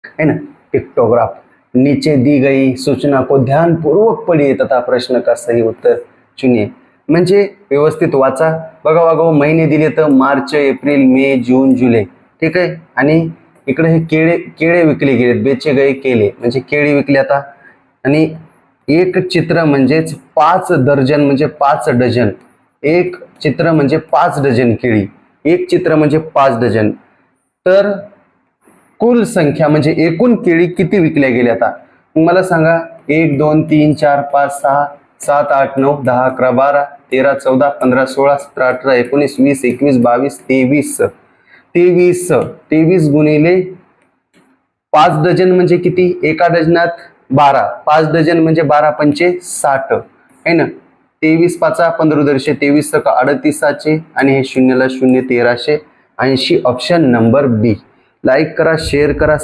है ना। पिक्टोग्राफ, नीचे दी गई सूचना को ध्यानपूर्वक पढ़िए तथा प्रश्न का सही उत्तर चुनिए. म्हणजे व्यवस्थित वाचा. बघा बघा महिने दिले तर मार्च, एप्रिल, मे, जून, जुलै. ठीक आहे. आणि इकडे हे केळे विकले गेलेत, बेचे गए केले म्हणजे केळी विकली आता. आणि एक चित्र म्हणजेच 5 दर्जन म्हणजे 5 डझन. एक चित्र म्हणजे 5 डझन केळी, एक चित्र म्हणजे 5 डझन. तर कुल संख्या म्हणजे एकूण केळी किती विकल्या गेल्या आता मला सांगा. 1 2 3 4 5 6 7 8 9 10 11 12 13 14 15 16 17 18 19 20 21 22 23 23 गुणिले 5 डझन म्हणजे किती. एका डझनात 12, 5 डझन म्हणजे 12 पंचे 60 है ना. 23 पाचा 15 दर्शे 23 का 38 आणि हे शून्यला 0 1380. ऑप्शन नंबर बी. लाईक करा, शेअर करा.